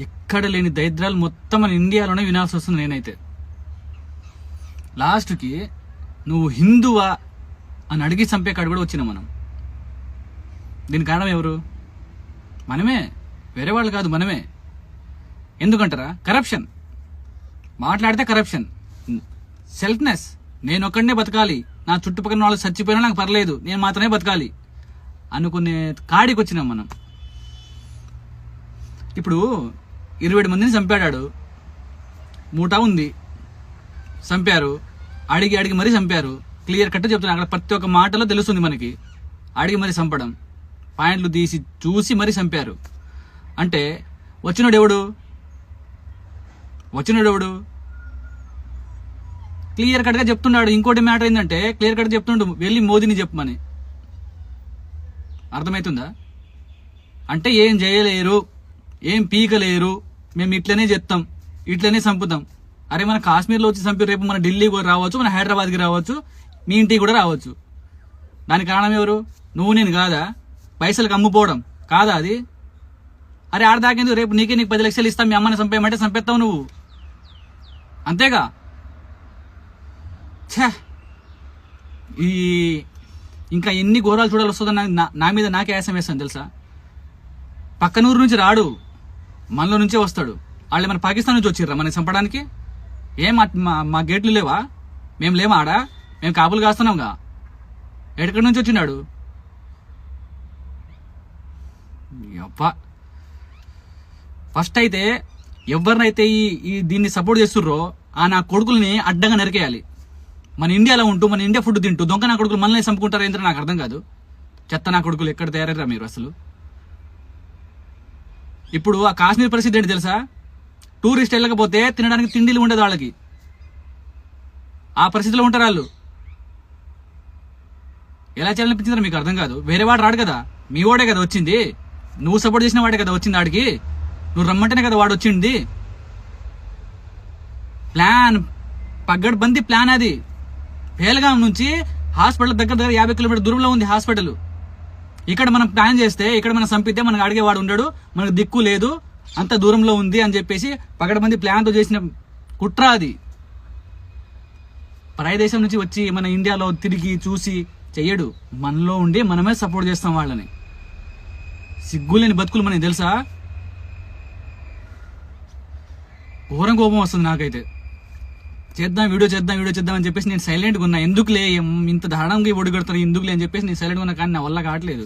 ఎక్కడ లేని దరిద్రాలు మొత్తం మన ఇండియాలోనే వినాల్సి వస్తుంది. నేనైతే లాస్ట్కి నువ్వు హిందువా అని అడిగి చంపే కాడు కూడా వచ్చినాం మనం. దీని కారణం ఎవరు? మనమే, వేరే వాళ్ళు కాదు, మనమే. ఎందుకంటారా? కరప్షన్. మాట్లాడితే కరప్షన్, సెల్ఫ్నెస్. నేను ఒక్కడనే బతకాలి, నా చుట్టుపక్కల వాళ్ళు చచ్చిపోయినా నాకు పర్లేదు, నేను మాత్రమే బతకాలి అనుకునే కాడికి వచ్చినాం మనం. ఇప్పుడు 27 మందిని చంపాడాడు, మూటా ఉంది, చంపారు, అడిగి అడిగి మరీ చంపారు. క్లియర్ కట్ చెప్తున్నా, అక్కడ ప్రతి ఒక్క మాటలో తెలుస్తుంది మనకి. అడిగి మరీ చంపడం, పాయింట్లు తీసి చూసి మరీ చంపారు. అంటే వచ్చినోడు ఎవడు? క్లియర్ కట్గా చెప్తున్నాడు. ఇంకోటి మ్యాటర్ ఏంటంటే క్లియర్ కట్ చెప్తుండు, వెళ్ళి మోదీని చెప్పమని. అర్థమవుతుందా? అంటే ఏం చేయలేరు, ఏం పీకలేరు, మేము ఇట్లనే చెప్తాం, ఇట్లనే చంపుతాం. అరే మన కాశ్మీర్లో వచ్చి చంపి రేపు మన ఢిల్లీ కూడా రావచ్చు, మన హైదరాబాద్కి రావచ్చు, మీ ఇంటికి కూడా రావచ్చు. దానికి కారణం ఎవరు? నువ్వు నేను కాదా? పైసలకు అమ్ముపోవడం కాదా అది? అరే ఆడదాకేందుకు, రేపు నీకు 10 లక్షలు ఇస్తాం, మీ అమ్మని చంపేయమంటే చంపేస్తావు నువ్వు, అంతేగా. ఛే, ఈ ఇంకా ఎన్ని ఘోరాలు చూడాలి వస్తుందని నా మీద నాకే ఆయాసం వేస్తాను తెలుసా. పక్కనూరు నుంచి రాడు, మనలో నుంచే వస్తాడు. వాళ్ళు మన పాకిస్తాన్ నుంచి వచ్చిర్రా మనకి చంపడానికి? ఏం మా గేట్లు లేవా? మేము లేమా ఆడా? మేము కాపులు కాస్తున్నాంగా. ఎక్కడి నుంచి వచ్చినాడు? ఫస్ట్ అయితే ఎవరినైతే ఈ దీన్ని సపోర్ట్ చేస్తుర్రో ఆ నా కొడుకుల్ని అడ్డంగా నరికేయాలి. మన ఇండియాలో ఉంటూ మన ఇండియా ఫుడ్ తింటూ దొంగ నా కొడుకులు మనల్ని చంపుకుంటారు ఏంటో నాకు అర్థం కాదు. చెత్త నా కొడుకులు ఎక్కడ తయారయ్యారా మీరు అసలు? ఇప్పుడు ఆ కాశ్మీర్ పరిస్థితి ఏంటి తెలుసా? టూరిస్ట్ వెళ్ళకపోతే తినడానికి తిండిలు ఉండదు వాళ్ళకి. ఆ పరిస్థితిలో ఉంటారు వాళ్ళు. ఎలా చేయాలనిపించిందో మీకు అర్థం కాదు. వేరే వాడు రాడు కదా, మీ వాడే కదా వచ్చింది. నువ్వు సపోర్ట్ చేసిన వాడే కదా వచ్చింది ఆడికి. నువ్వు రమ్మంటేనే కదా వాడు వచ్చింది. ప్లాన్, పగ్గడ్బందీ ప్లాన్ అది. పేల్గాం నుంచి హాస్పిటల్ దగ్గర 50 కిలోమీటర్ దూరంలో ఉంది హాస్పిటల్. ఇక్కడ మనం ప్లాన్ చేస్తే, ఇక్కడ మనం చంపితే మనకు అడిగేవాడు ఉండడు, మనకు దిక్కు లేదు, అంత దూరంలో ఉంది అని చెప్పేసి పగడబంది ప్లాన్తో చేసిన కుట్ర అది. పరాయి దేశం నుంచి వచ్చి మన ఇండియాలో తిరిగి చూసి చెయ్యడు, మనలో ఉండి మనమే సపోర్ట్ చేస్తాం వాళ్ళని. సిగ్గులేని బతుకులు మనకి తెలుసా? ఘోరం కోపం వస్తుంది నాకైతే. వీడియో చేద్దాం అని చెప్పేసి నేను సైలెంట్గా ఉన్నా. ఎందుకులే ఇంత దారుణంగా ఒడిగడతారు, ఎందుకులే అని చెప్పేసి నేను సైలెంట్గా ఉన్నా. కానీ నా వల్ల కావట్లేదు.